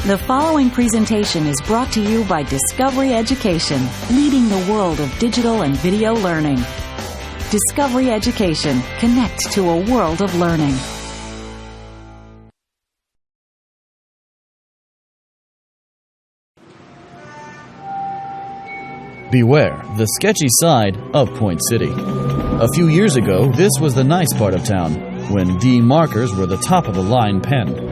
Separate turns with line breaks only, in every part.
The following presentation is brought to you by Discovery Education, leading the world of digital and video learning. Discovery Education. Connect to a world of learning.
Beware the sketchy side of Point City. A few years ago, this was the nice part of town, when D markers were the top-of-the-line pen.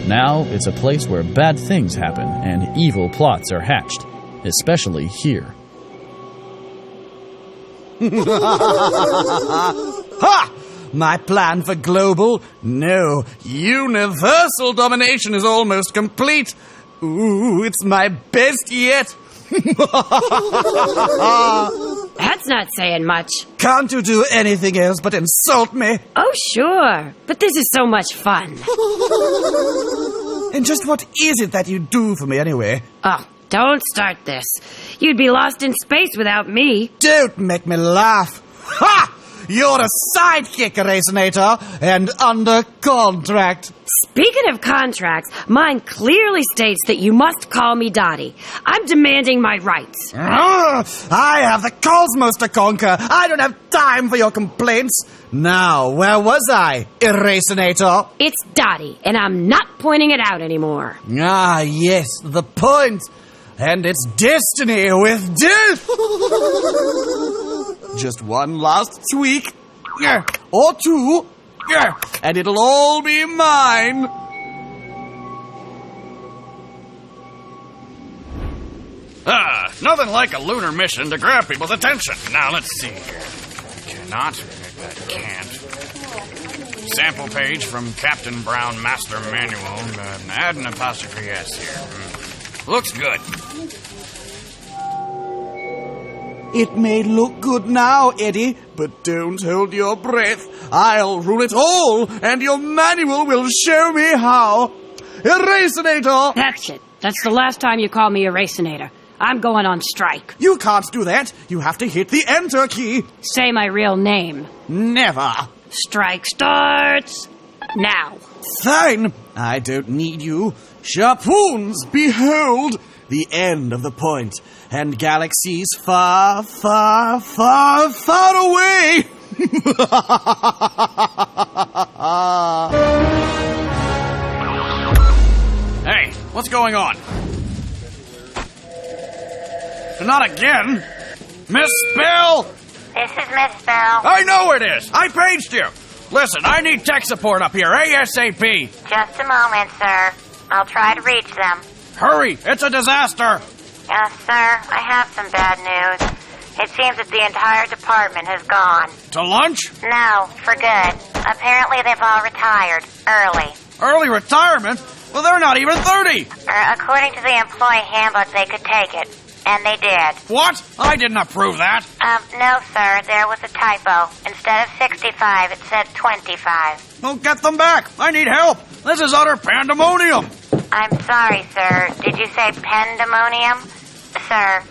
Now it's a place where bad things happen and evil plots are hatched, especially here.
Ha! My plan for global, no, universal domination is almost complete. Ooh, it's my best yet.
That's not saying much.
Can't you do anything else but insult me?
Oh, sure. But this is so much fun.
And just what is it that you do for me anyway?
Oh, don't start this. You'd be lost in space without me.
Don't make me laugh. Ha! You're a sidekick, Racinator, and under contract.
Speaking of contracts, mine clearly states that you must call me Dottie. I'm demanding my rights.
I have the cosmos to conquer. I don't have time for your complaints. Now, where was I, Racinator?
It's Dottie, and I'm not pointing it out anymore.
Ah, yes, the point. And it's destiny with death. Just one last tweak, or two, and it'll all be mine.
Nothing like a lunar mission to grab people's attention. Now, let's see here. Can't. Sample page from Captain Brown Master Manual. Add an apostrophe S here. Looks good.
It may look good now, Eddie, but don't hold your breath. I'll rule it all, and your manual will show me how. Erasinator!
That's it. That's the last time you call me Erasinator. I'm going on strike.
You can't do that. You have to hit the Enter key.
Say my real name.
Never.
Strike starts now.
Fine. I don't need you. Sharpoons, behold the end of the point. And galaxies far, far, far, far away.
Hey, what's going on? Not again. Miss Bell!
This is Miss Bell.
I know it is. I paged you. Listen, I need tech support up here ASAP.
Just a moment, sir. I'll try to reach them.
Hurry, it's a disaster.
Yes, sir. I have some bad news. It seems that the entire department has gone.
To lunch?
No, for good. Apparently they've all retired. Early.
Early retirement? Well, they're not even 30.
According to the employee handbook, they could take it. And they did.
What? I didn't approve that.
No, sir. There was a typo. Instead of 65, it said 25.
Don't get them back. I need help. This is utter pandemonium.
I'm sorry, sir. Did you say Pendemonium? Sir.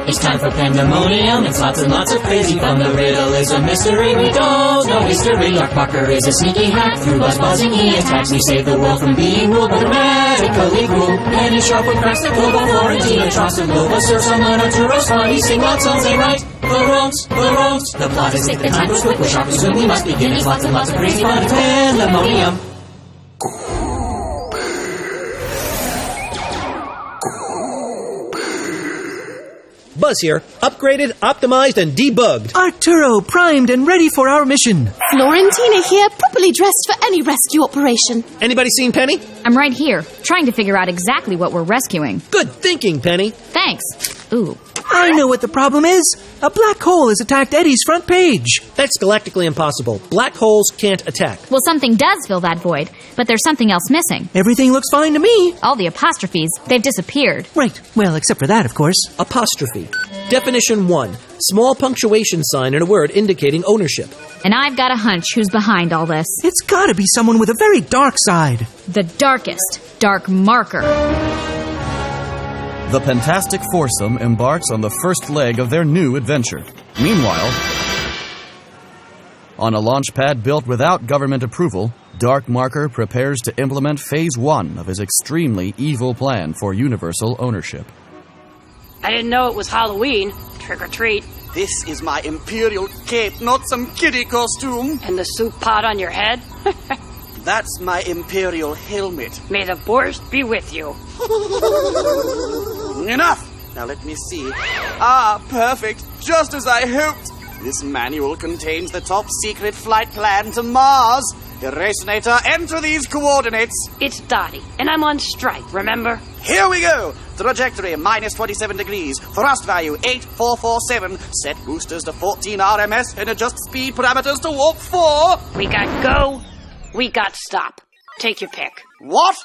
It's time for Pendemonium. It's lots and lots of crazy fun. The riddle is a mystery. We don't know history. Our Parker is a sneaky hack. Through buzzing he attacks. We save the world from being ruled by the radically cruel. Penny sharp will crash the globe. Florentina trots the globe. Serves on Arturo's party. Sing lots songs they write. The wrongs. The plot is thick. The time goes quick. We're sharp as when we must begin. It's lots and lots of crazy fun. It's Pendemonium.
Buzz here, upgraded, optimized, and debugged.
Arturo, primed and ready for our mission.
Florentina here, properly dressed for any rescue operation.
Anybody seen Penny?
I'm right here, trying to figure out exactly what we're rescuing.
Good thinking, Penny.
Thanks. Ooh.
I know what the problem is. A black hole has attacked Eddie's front page.
That's galactically impossible. Black holes can't attack.
Well, something does fill that void, but there's something else missing.
Everything looks fine to me.
All the apostrophes, they've disappeared.
Right. Well, except for that, of course.
Apostrophe. Definition 1. Small punctuation sign in a word indicating ownership.
And I've got a hunch who's behind all this.
It's gotta be someone with a very dark side.
The darkest dark marker.
The pentastic foursome embarks on the first leg of their new adventure. Meanwhile, on a launch pad built without government approval, Dark Marker prepares to implement Phase 1 of his extremely evil plan for universal ownership.
I didn't know it was Halloween. Trick or treat.
This is my imperial cape, not some kiddie costume.
And the soup pot on your head?
That's my imperial helmet.
May the borscht be with you.
Enough! Now let me see. Ah, perfect. Just as I hoped. This manual contains the top secret flight plan to Mars. Erasinator, enter these coordinates.
It's Dottie, and I'm on strike, remember?
Here we go. Trajectory minus 27 degrees. Thrust value 8447. Set boosters to 14 RMS and adjust speed parameters to warp 4.
We got go. We got stop. Take your pick.
What?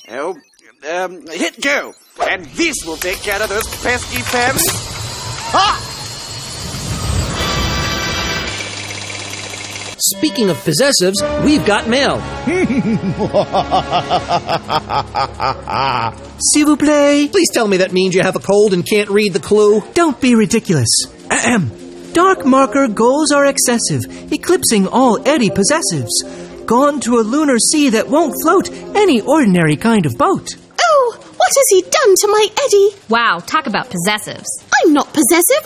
Oh, hit go. And this will take care of those pesky pens. Ha!
Speaking of possessives, we've got mail.
S'il vous plaît.
Please tell me that means you have a cold and can't read the clue.
Don't be ridiculous. Ahem. Dark Marker goals are excessive, eclipsing all Eddie possessives. Gone to a lunar sea that won't float any ordinary kind of boat.
Oh, what has he done to my Eddie?
Wow, talk about possessives.
I'm not possessive.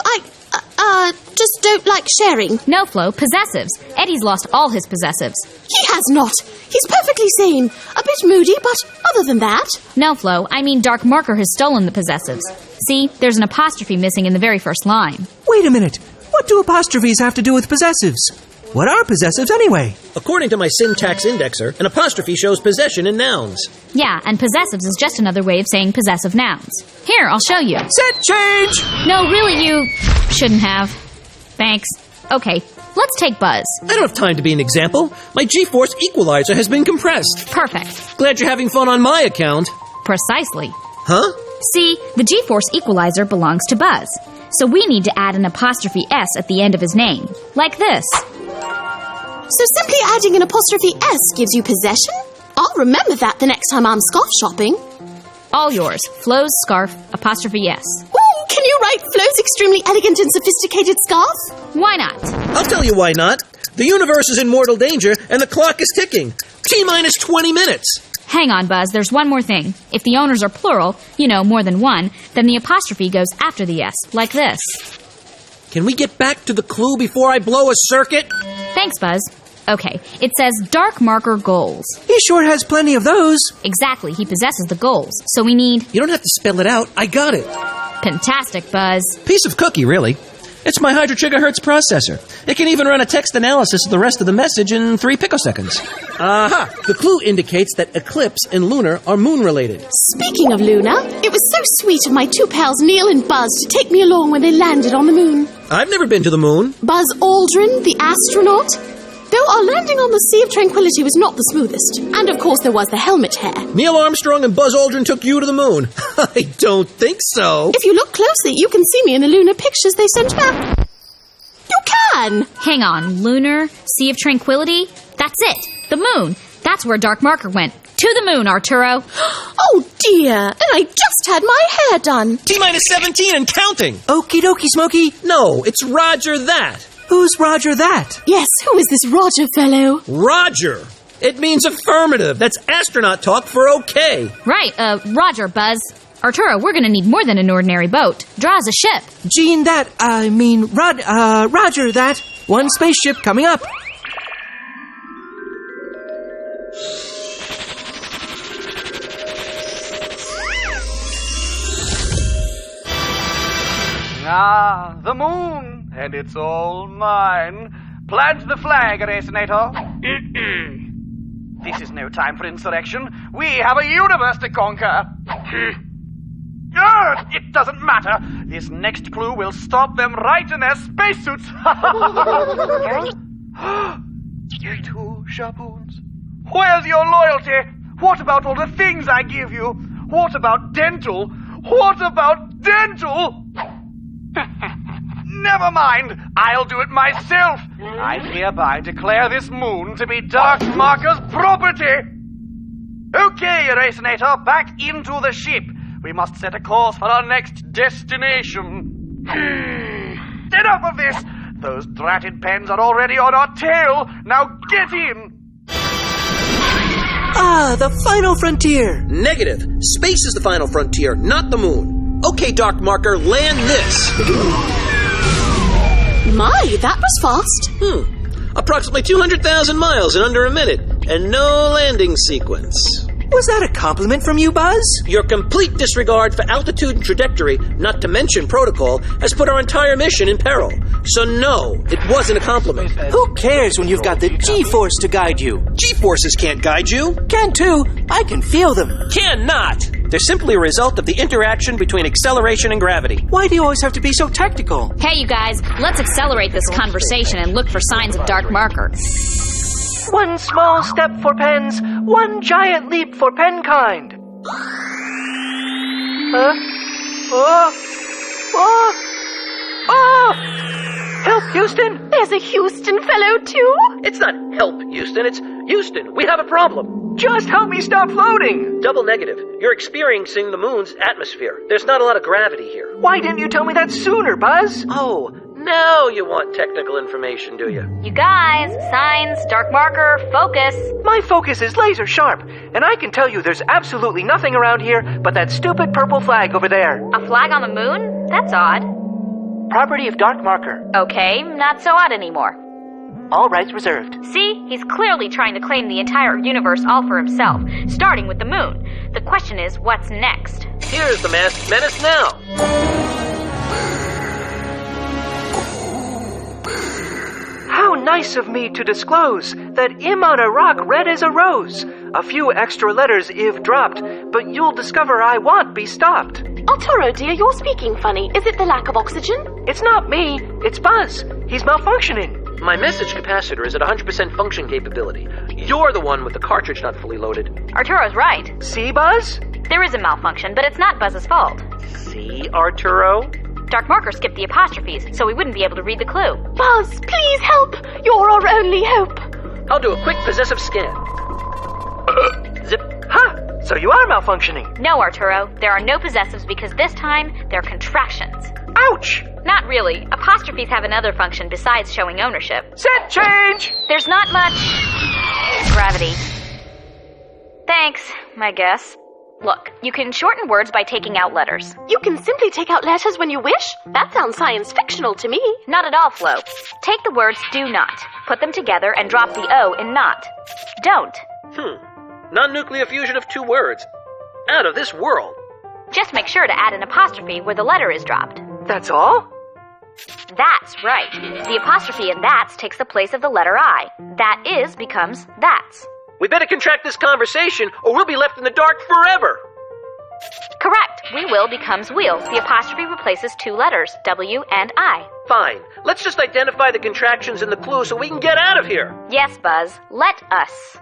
I just don't like sharing.
No, Flo, possessives. Eddie's lost all his possessives.
He has not. He's perfectly sane. A bit moody, but other than that...
No, Flo, I mean Dark Marker has stolen the possessives. See, there's an apostrophe missing in the very first line.
Wait a minute. What do apostrophes have to do with possessives? What are possessives anyway?
According to my syntax indexer, an apostrophe shows possession in nouns.
Yeah, and possessives is just another way of saying possessive nouns. Here, I'll show you.
Set change!
No, really, you shouldn't have. Thanks. Okay, let's take Buzz.
I don't have time to be an example. My G-force equalizer has been compressed.
Perfect.
Glad you're having fun on my account.
Precisely.
Huh?
See, the G-force equalizer belongs to Buzz. So we need to add an apostrophe S at the end of his name. Like this.
So simply adding an apostrophe S gives you possession? I'll remember that the next time I'm scarf shopping.
All yours. Flo's scarf, apostrophe S.
Ooh, can you write Flo's extremely elegant and sophisticated scarf?
Why not?
I'll tell you why not. The universe is in mortal danger, and the clock is ticking. T-minus 20 minutes.
Hang on, Buzz. There's one more thing. If the owners are plural, more than one, then the apostrophe goes after the S, like this.
Can we get back to the clue before I blow a circuit?
Thanks, Buzz. Okay, it says Dark Marker goals.
He sure has plenty of those.
Exactly, he possesses the goals. So we need...
You don't have to spell it out. I got it.
Pentastic, Buzz.
Piece of cookie, really. It's my 100 gigahertz processor. It can even run a text analysis of the rest of the message in 3 picoseconds. Aha! The clue indicates that eclipse and lunar are moon-related.
Speaking of lunar, it was so sweet of my two pals Neil and Buzz to take me along when they landed on the moon.
I've never been to the moon.
Buzz Aldrin, the astronaut. Though our landing on the Sea of Tranquility was not the smoothest. And of course there was the helmet hair.
Neil Armstrong and Buzz Aldrin took you to the moon. I don't think so.
If you look closely, you can see me in the lunar pictures they sent back. You can!
Hang on, lunar, Sea of Tranquility? That's it, the moon. That's where Dark Marker went. To the moon, Arturo.
Oh dear, and I just had my hair done.
T-minus 17 and counting.
Okie dokie, Smokey.
No, it's Roger that.
Who's Roger that?
Yes, who is this Roger fellow?
Roger. It means affirmative. That's astronaut talk for okay.
Right, Roger, Buzz. Arturo, we're gonna need more than an ordinary boat. Draw us a ship.
Roger that. One spaceship coming up.
Ah, the moon, and it's all mine. Plant the flag, Erasinator. This is no time for insurrection. We have a universe to conquer. It doesn't matter. This next clue will stop them right in their spacesuits. You two shaboons. Where's your loyalty? What about all the things I give you? What about dental? What about dental? Never mind. I'll do it myself. I hereby declare this moon to be Dark Marker's property. Okay, Erasinator, back into the ship. We must set a course for our next destination. Enough of this! Those dratted pens are already on our tail. Now get in!
Ah, the final frontier.
Negative. Space is the final frontier, not the moon. Okay, Dark Marker, land this.
My, that was fast.
Approximately 200,000 miles in under a minute, and no landing sequence.
Was that a compliment from you, Buzz?
Your complete disregard for altitude and trajectory, not to mention protocol, has put our entire mission in peril. So no, it wasn't a compliment.
Who cares when you've got the G-Force to guide you?
G-forces can't guide you.
Can too. I can feel them.
Cannot. They're simply a result of the interaction between acceleration and gravity.
Why do you always have to be so technical?
Hey, you guys, let's accelerate this conversation and look for signs of Dark Marker.
One small step for pens, one giant leap for penkind. Help, Houston!
There's a Houston fellow, too?
It's not help, Houston. It's Houston. We have a problem.
Just help me stop floating!
Double negative. You're experiencing the moon's atmosphere. There's not a lot of gravity here.
Why didn't you tell me that sooner, Buzz?
Oh, now you want technical information, do you?
You guys, signs, Dark Marker, focus.
My focus is laser sharp, and I can tell you there's absolutely nothing around here but that stupid purple flag over there.
A flag on the moon? That's odd.
Property of Dark Marker.
Okay, not so odd anymore.
All rights reserved.
See, he's clearly trying to claim the entire universe all for himself, starting with the moon. The question is, what's next?
Here's the masked menace now.
How nice of me to disclose that I'm on a rock red as a rose. A few extra letters if dropped, but you'll discover I won't be stopped.
Arturo, dear, you're speaking funny. Is it the lack of oxygen?
It's not me, it's Buzz. He's malfunctioning.
My message capacitor is at 100% function capability. You're the one with the cartridge not fully loaded.
Arturo's right.
See, Buzz?
There is a malfunction, but it's not Buzz's fault.
See, Arturo?
Dark Marker skipped the apostrophes, so we wouldn't be able to read the clue.
Buzz, please help. You're our only hope.
I'll do a quick possessive scan. Zip.
Ha! So you are malfunctioning.
No, Arturo. There are no possessives because this time they're contractions.
Ouch!
Not really. Apostrophes have another function besides showing ownership.
Set change!
There's not much gravity. Thanks, I guess. Look, you can shorten words by taking out letters.
You can simply take out letters when you wish? That sounds science fictional to me.
Not at all, Flo. Take the words do not, put them together, and drop the O in not. Don't.
Non-nuclear fusion of two words. Out of this world.
Just make sure to add an apostrophe where the letter is dropped.
That's all?
That's right. The apostrophe in that's takes the place of the letter I. That is becomes that's.
We better contract this conversation or we'll be left in the dark forever.
Correct. We will becomes we'll. The apostrophe replaces two letters, W and I.
Fine. Let's just identify the contractions in the clue so we can get out of here.
Yes, Buzz. Let us.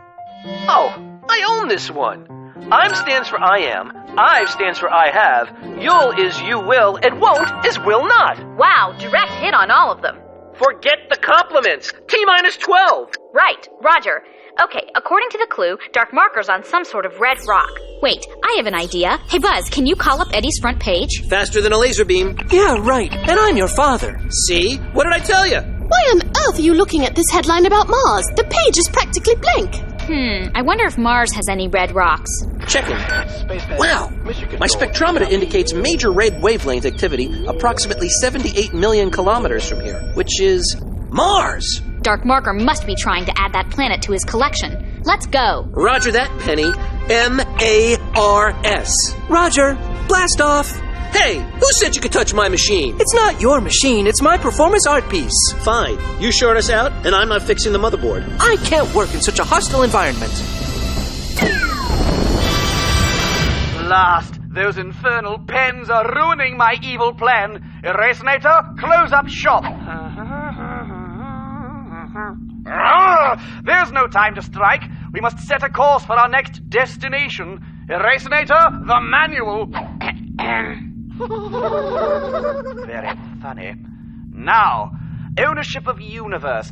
Oh, I own this one. I'm stands for I am, I've stands for I have, you'll is you will, and won't is will not.
Wow, direct hit on all of them.
Forget the compliments. T-minus 12.
Right, Roger. Okay, according to the clue, Dark Marker's on some sort of red rock. Wait, I have an idea. Hey, Buzz, can you call up Eddie's front page?
Faster than a laser beam.
Yeah, right. And I'm your father.
See? What did I tell you?
Why on earth are you looking at this headline about Mars? The page is practically blank.
I wonder if Mars has any red rocks.
Checking. Wow! My spectrometer indicates major red wavelength activity approximately 78 million kilometers from here, which is Mars!
Dark Marker must be trying to add that planet to his collection. Let's go.
Roger that, Penny. M-A-R-S.
Roger. Blast off.
Hey, who said you could touch my machine?
It's not your machine, it's my performance art piece.
Fine. You short us out, and I'm not fixing the motherboard.
I can't work in such a hostile environment.
Blast! Those infernal pens are ruining my evil plan. Erasinator, close up shop. There's no time to strike. We must set a course for our next destination. Erasinator, the manual. Very funny. Now, ownership of universe.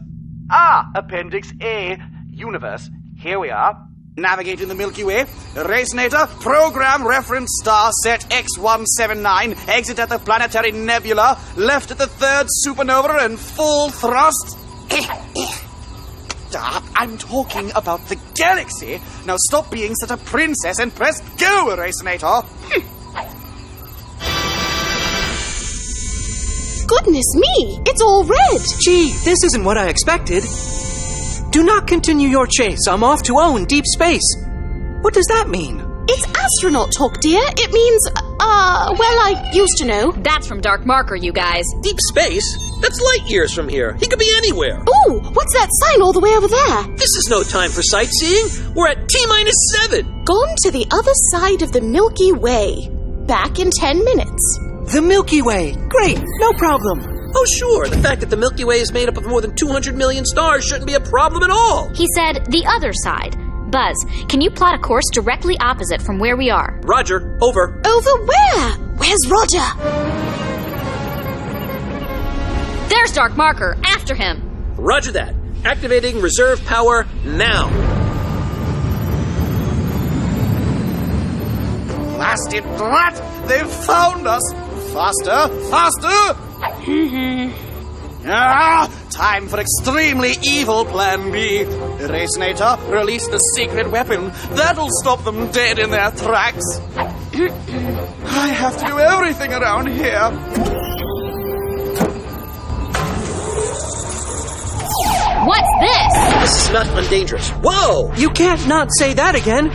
Appendix A, universe. Here we are. Navigating the Milky Way. Erasinator, program reference star set X179. Exit at the planetary nebula. Left at the third supernova and full thrust. I'm talking about the galaxy. Now stop being such a princess and press go, Erasinator.
Goodness me, it's all red.
Gee, this isn't what I expected. Do not continue your chase. I'm off to own deep space. What does that mean?
It's astronaut talk, dear. It means, well, I used to know.
That's from Dark Marker, you guys.
Deep space? That's light years from here. He could be anywhere.
Ooh, what's that sign all the way over there?
This is no time for sightseeing. We're at T-7.
Gone to the other side of the Milky Way. Back in 10 minutes.
The Milky Way. Great, no problem.
Oh, sure. The fact that the Milky Way is made up of more than 200 million stars shouldn't be a problem at all.
He said the other side. Buzz, can you plot a course directly opposite from where we are?
Roger. Over.
Over where? Where's Roger?
There's Dark Marker. After him.
Roger that. Activating reserve power now.
Blasted brat! They've found us! Faster! Faster! Time for extremely evil Plan B. Erasinator, release the secret weapon. That'll stop them dead in their tracks. I have to do everything around here.
What's this?
This is not undangerous. Whoa!
You can't not say that again.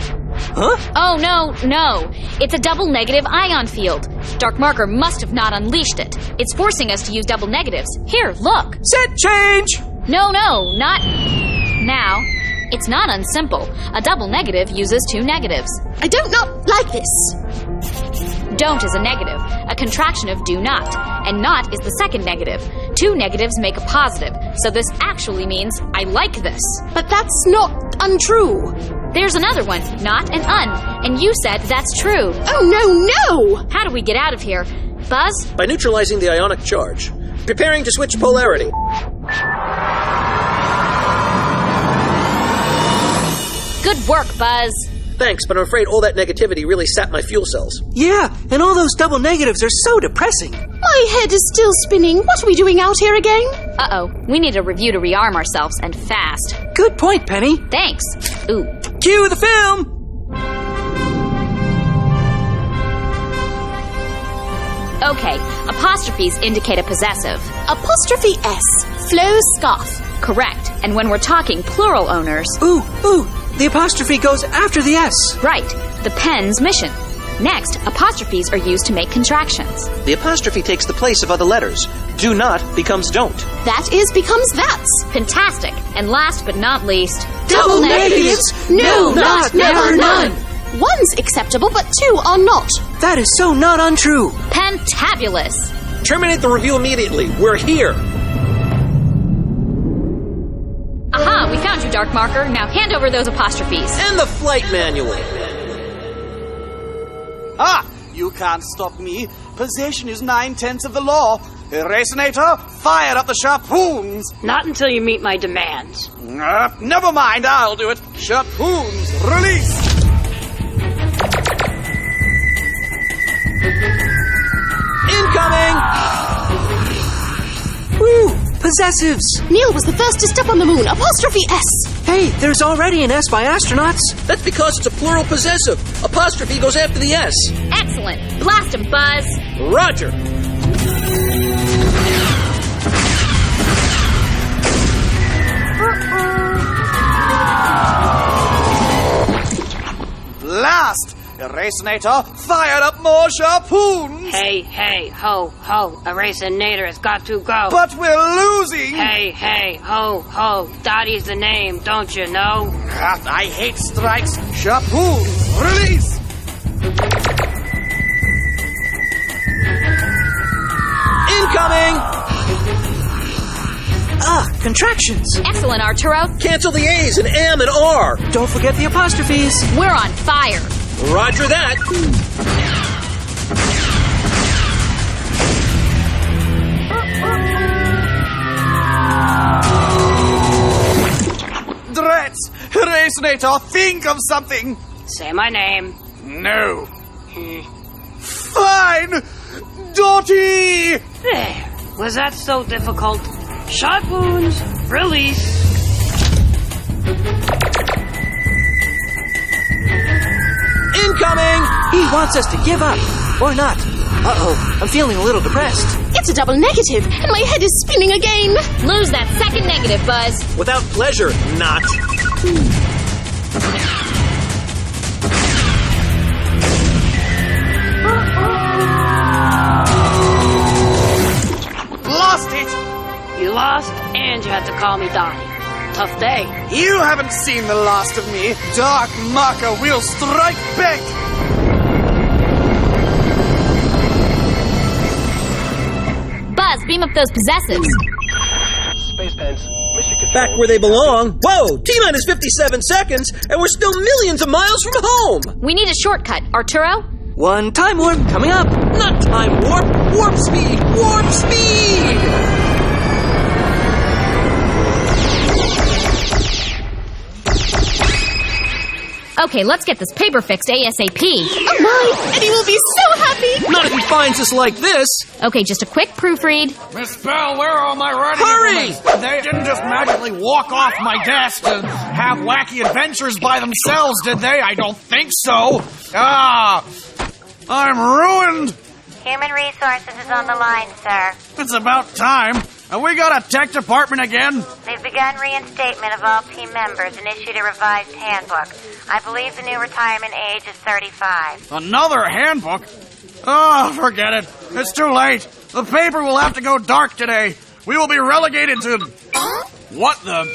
Huh?
Oh, no. It's a double negative ion field. Dark Marker must have not unleashed it. It's forcing us to use double negatives. Here, look.
Set change!
No, not now. It's not unsimple. A double negative uses two negatives.
I don't not like this.
Don't is a negative, a contraction of do not, and not is the second negative. Two negatives make a positive, so this actually means I like this.
But that's not untrue.
There's another one, not and un, and you said that's true.
Oh, no!
How do we get out of here? Buzz?
By neutralizing the ionic charge. Preparing to switch polarity.
Good work, Buzz.
Thanks, but I'm afraid all that negativity really sapped my fuel cells.
Yeah, and all those double negatives are so depressing.
My head is still spinning. What are we doing out here again?
Uh-oh. We need a review to rearm ourselves, and fast.
Good point, Penny.
Thanks. Ooh.
Cue the film!
Okay, apostrophes indicate a possessive.
Apostrophe S. Flo's scarf.
Correct. And when we're talking plural owners...
Ooh, the apostrophe goes after the S.
Right. The pen's mission. Next, apostrophes are used to make contractions.
The apostrophe takes the place of other letters. Do not becomes don't.
That is becomes that's.
Pentastic. And last but not least...
Double negatives. No, not, never, none. One's acceptable, but two are not.
That is so not untrue.
Pentabulous.
Terminate the review immediately. We're here.
Aha, we found you, Dark Marker. Now hand over those apostrophes.
And the flight manual.
You can't stop me. Possession is 9/10 of the law. Erasinator, fire up the sharpoons.
Not until you meet my demands.
Never mind, I'll do it. Sharpoons, release.
Incoming!
Woo! Possessives!
Neil was the first to step on the moon. Apostrophe S.
Hey, there's already an S by astronauts.
That's because it's a plural possessive. Apostrophe goes after the S.
Excellent. Blast him, Buzz.
Roger.
Blast! Erasinator, fire up more sharpoons!
Hey, ho, Erasinator has got to go.
But we're losing!
Hey, ho, Dottie's the name, don't you know?
I hate strikes. Sharpoons, release!
Incoming!
Contractions.
Excellent, Arturo.
Cancel the A's and M and R.
Don't forget the apostrophes.
We're on fire.
Roger that.
Drats! Erasinator, think of something!
Say my name.
No. Fine! Dottie!
There. Was that so difficult? Shot wounds, release.
Incoming!
He wants us to give up. Or not. Uh-oh, I'm feeling a little depressed.
It's a double negative, and my head is spinning again.
Lose that second negative, Buzz.
Without pleasure, not.
Lost it!
You lost, and you had to call me Donnie. Tough day.
You haven't seen the last of me. Dark Marker will strike back!
Buzz, beam up those possessives.
Space Pens, mission control.
Back where they belong. Whoa, T-minus 57 seconds, and we're still millions of miles from home.
We need a shortcut. Arturo?
One time warp coming up.
Not time warp, warp speed, warp speed!
Okay, let's get this paper fixed ASAP.
Oh my, Eddie will be so happy.
Not if he finds us like this.
Okay, just a quick proofread.
Miss Bell, where are all my writing
Hurry!
implements? They didn't just magically walk off my desk to have wacky adventures by themselves, did they? I don't think so. Ah, I'm ruined.
Human Resources is on the line, sir.
It's about time. Have we got a tech department again?
They've begun reinstatement of all team members and issued a revised handbook. I believe the new retirement age is 35.
Another handbook? Oh, forget it. It's too late. The paper will have to go dark today. We will be relegated to... What the...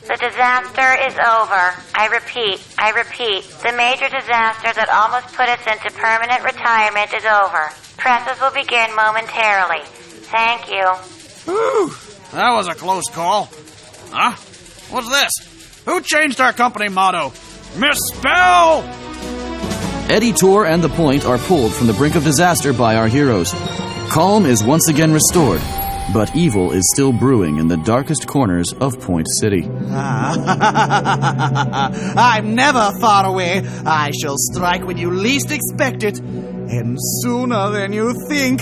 The disaster is over. I repeat. The major disaster that almost put us into permanent retirement is over. Presses will begin momentarily. Thank you.
Whew, that was a close call. Huh? What's this? Who changed our company motto? Miss Bell!
Eddie Tor and the Point are pulled from the brink of disaster by our heroes. Calm is once again restored, but evil is still brewing in the darkest corners of Point City.
I'm never far away. I shall strike when you least expect it, and sooner than you think.